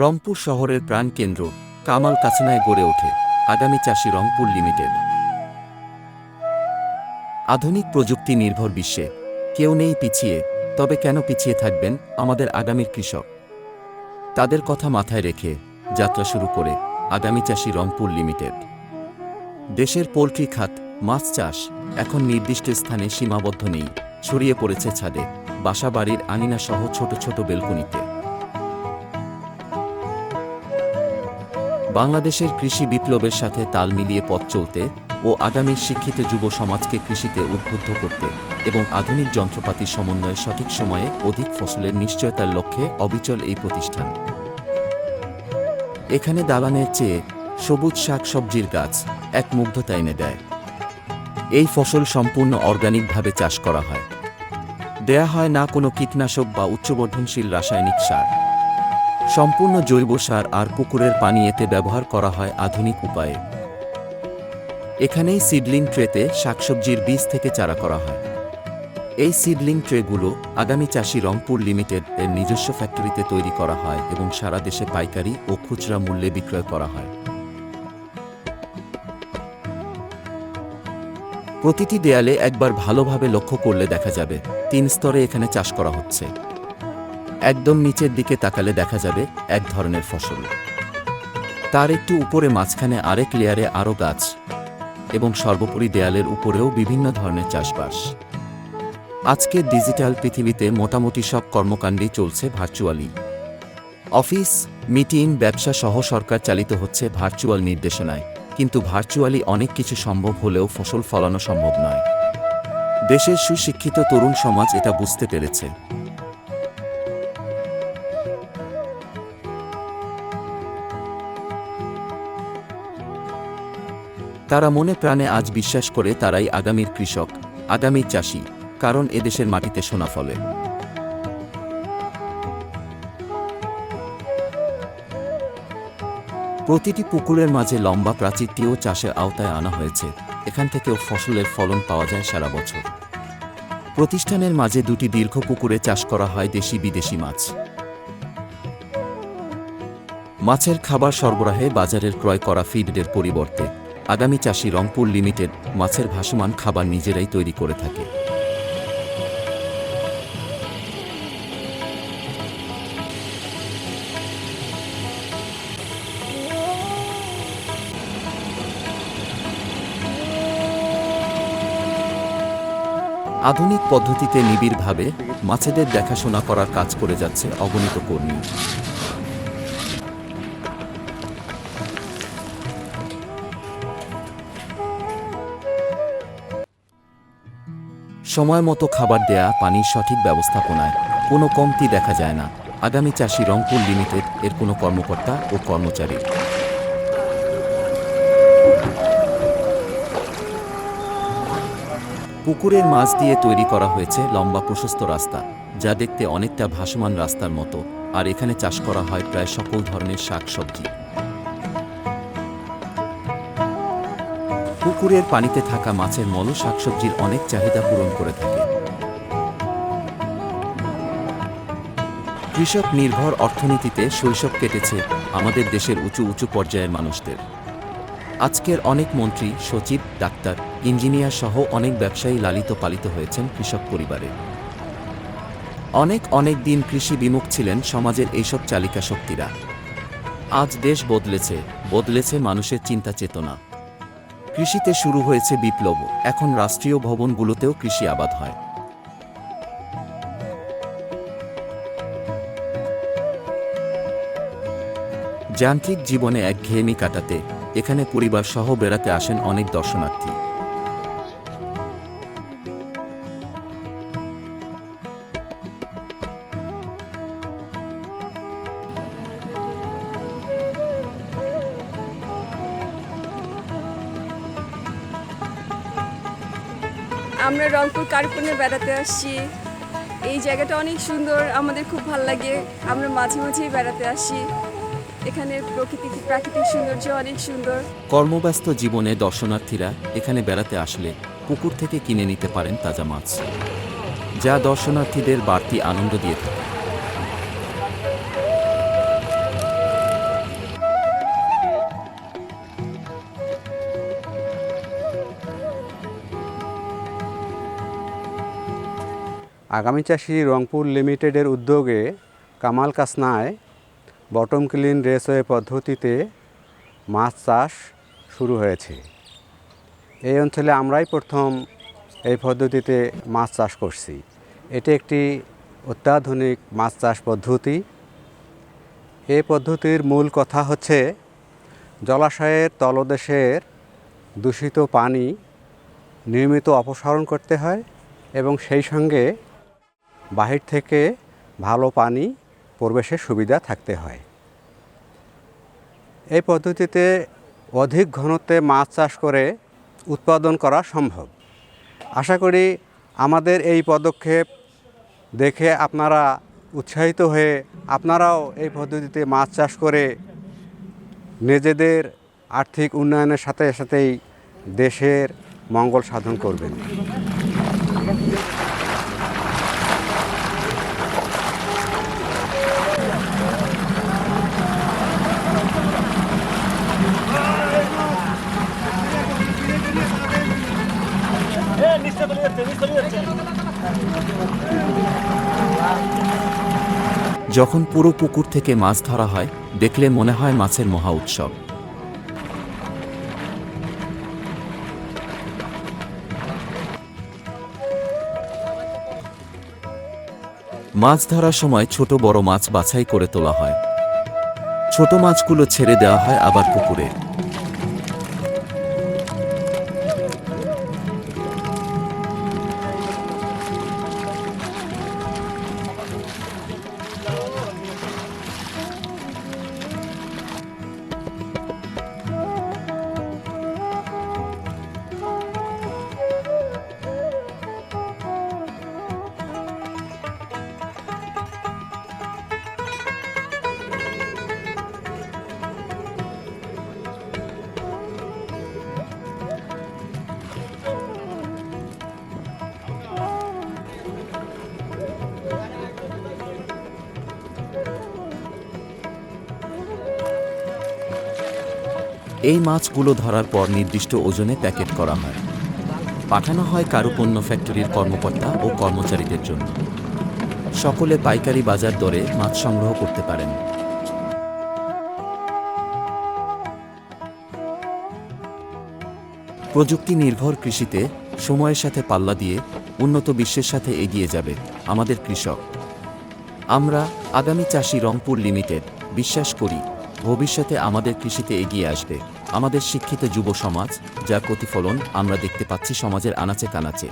রংপুর শহরের প্রাণকেন্দ্র কামাল কাছনায় গড়ে ওঠে আগামী চাষি রংপুর লিমিটেড। আধুনিক প্রযুক্তি নির্ভর বিশ্বে কেউ নেই পিছিয়ে, তবে কেন পিছিয়ে থাকবেন আমাদের আগামীর কৃষক? তাদের কথা মাথায় রেখে যাত্রা শুরু করে আগামী চাষি রংপুর লিমিটেড। দেশের পোল্ট্রি খাত, মাছ চাষ এখন নির্দিষ্ট স্থানে সীমাবদ্ধ নেই, ছড়িয়ে পড়েছে ছাদে, বাসাবাড়ির আঙিনাসহ ছোট ছোট বেলকনিতে। বাংলাদেশের কৃষি বিপ্লবের সাথে তাল মিলিয়ে পথ চলতে ও আগামীর শিক্ষিত যুব সমাজকে কৃষিতে উদ্বুদ্ধ করতে এবং আধুনিক যন্ত্রপাতির সমন্বয়ে সঠিক সময়ে অধিক ফসলের নিশ্চয়তার লক্ষ্যে অবিচল এই প্রতিষ্ঠান। এখানে দালানের চেয়ে সবুজ শাক সবজির গাছ এক মুগ্ধতা এনে দেয়। এই ফসল সম্পূর্ণ অর্গানিকভাবে চাষ করা হয়, দেয়া হয় না কোনো কীটনাশক বা উচ্চবর্ধনশীল রাসায়নিক সার। সম্পূর্ণ জৈব সার আর পুকুরের পানি এতে ব্যবহার করা হয় আধুনিক উপায়ে। এখানেই সিডলিং ট্রেতে শাকসবজির বীজ থেকে চারা করা হয়। এই সিডলিং ট্রেগুলো আগামী চাষি রংপুর লিমিটেড এর নিজস্ব ফ্যাক্টরিতে তৈরি করা হয় এবং সারা দেশে পাইকারি ও খুচরা মূল্যে বিক্রয় করা হয়। প্রতিটি দেয়ালে একবার ভালোভাবে লক্ষ্য করলে দেখা যাবে 3 স্তরে এখানে চাষ করা হচ্ছে। একদম নিচের দিকে তাকালে দেখা যাবে এক ধরনের ফসল, তার একটু উপরে মাঝখানে আরেক লেয়ারে আরও গাছ এবং সর্বোপরি দেয়ালের উপরেও বিভিন্ন ধরনের চাষবাস। আজকের ডিজিটাল পৃথিবীতে মোটামুটি সব কর্মকাণ্ডই চলছে ভার্চুয়ালি। অফিস, মিটিং, ব্যবসা সহ সরকার চালিত হচ্ছে ভার্চুয়াল নির্দেশনায়, কিন্তু ভার্চুয়ালি অনেক কিছু সম্ভব হলেও ফসল ফলানো সম্ভব নয়। দেশের সুশিক্ষিত তরুণ সমাজ এটা বুঝতে পেরেছে। তারা মনে প্রাণে আজ বিশ্বাস করে তারাই আগামীর কৃষক, আগামীর চাষি, কারণ এদেশের মাটিতে সোনা ফলে। প্রতিটি পুকুরের মাঝে লম্বা প্রাচীরটিও চাষের আওতায় আনা হয়েছে, এখান থেকেও ফসলের ফলন পাওয়া যায় সারা বছর। প্রতিষ্ঠানের মাঝে 2টি দীর্ঘ পুকুরে চাষ করা হয় দেশি বিদেশি মাছ। মাছের খাবার সরবরাহে বাজারের ক্রয় করা ফিডের পরিবর্তে আগামী চাষি রংপুর লিমিটেড মাছের ভাসমান খাবার নিজেরাই তৈরি করে থাকে। আধুনিক পদ্ধতিতে নিবিড়ভাবে মাছেদের দেখাশোনা করার কাজ করে যাচ্ছে অগণিত কর্মী। সময় মতো খাবার দেয়া, পানির সঠিক ব্যবস্থাপনায় কোনো কমতি দেখা যায় না আগামী চাষি রংপুর লিমিটেড এর কোনো কর্মকর্তা ও কর্মচারী। পুকুরের মাছ দিয়ে তৈরি করা হয়েছে লম্বা প্রশস্ত রাস্তা, যা দেখতে অনেকটা ভাসমান রাস্তার মতো, আর এখানে চাষ করা হয় প্রায় সকল ধরনের শাক সবজি। পুকুরের পানিতে থাকা মাছের মল শাকসবজির অনেক চাহিদা পূরণ করে থাকে। কৃষক নির্ভর অর্থনীতিতে শৈশব কেটেছে আমাদের দেশের উঁচু উঁচু পর্যায়ের মানুষদের। আজকের অনেক মন্ত্রী, সচিব, ডাক্তার, ইঞ্জিনিয়ার সহ অনেক ব্যবসায়ী লালিত পালিত হয়েছেন কৃষক পরিবারে। অনেক দিন কৃষি বিমুখ ছিলেন সমাজের এইসব চালিকা শক্তিরা। আজ দেশ বদলেছে মানুষের চিন্তা চেতনা। কৃষিতে শুরু হয়েছে বিপ্লব, এখন রাষ্ট্রীয় ভবনগুলোতেও কৃষি আবাদ হয়। যান্ত্রিক জীবনে একঘেয়েমি কাটাতে এখানে পরিবার সহ বেড়াতে আসেন অনেক দর্শনার্থী। আমরা রংপুর কার্পণে বেড়াতে আসছি। এই জায়গাটা অনেক সুন্দর, আমাদের খুব ভালো লাগে। আমরা মাঝে মাঝেই বেড়াতে আসি। এখানে প্রাকৃতিক সৌন্দর্য অনেক সুন্দর। কর্মব্যস্ত জীবনে দর্শনার্থীরা এখানে বেড়াতে আসলে পুকুর থেকে কিনে নিতে পারেন তাজা মাছ, যা দর্শনার্থীদের বাড়তি আনন্দ দিয়ে থাকে। আগামী চাষি রংপুর লিমিটেডের উদ্যোগে কামাল কাসনায় বটম ক্লিন রেসওয়ে পদ্ধতিতে মাছ চাষ শুরু হয়েছে। এই অঞ্চলে আমরাই প্রথম এই পদ্ধতিতে মাছ চাষ করছি। এটি একটি অত্যাধুনিক মাছ চাষ পদ্ধতি। এই পদ্ধতির মূল কথা হচ্ছে জলাশয়ের তলদেশের দূষিত পানি নিয়মিত অপসারণ করতে হয় এবং সেই সঙ্গে বাহির থেকে ভালো পানি প্রবেশের সুবিধা থাকতে হয়। এই পদ্ধতিতে অধিক ঘনত্বে মাছ চাষ করে উৎপাদন করা সম্ভব। আশা করি আমাদের এই পদক্ষেপ দেখে আপনারা উৎসাহিত হয়ে আপনারাও এই পদ্ধতিতে মাছ চাষ করে নিজেদের আর্থিক উন্নয়নের সাথে সাথেই দেশের মঙ্গল সাধন করবেন। যখন পুরো পুকুর থেকে মাছ ধরা হয় দেখলে মনে হয় মাছের মহা উৎসব। মাছ ধরার সময় ছোট বড় মাছ বাছাই করে তোলা হয়। ছোট মাছগুলো ছেড়ে দেওয়া হয় আবার পুকুরে। এই মাছগুলো ধরার পর নির্দিষ্ট ওজনে প্যাকেট করা হয়, পাঠানো হয় কারুপণ্য ফ্যাক্টরির কর্মকর্তা ও কর্মচারীদের জন্য। সকলে পাইকারি বাজার দরে মাছ সংগ্রহ করতে পারেন। প্রযুক্তি নির্ভর কৃষিতে সময়ের সাথে পাল্লা দিয়ে উন্নত বিশ্বের সাথে এগিয়ে যাবে আমাদের কৃষক। আমরা আগামী চাষি রংপুর লিমিটেড বিশ্বাস করি ভবিষ্যতে আমাদের কৃষিতে এগিয়ে আসবে আমাদের শিক্ষিত যুব সমাজ, যার প্রতিফলন আমরা দেখতে পাচ্ছি সমাজের আনাচে কানাচে।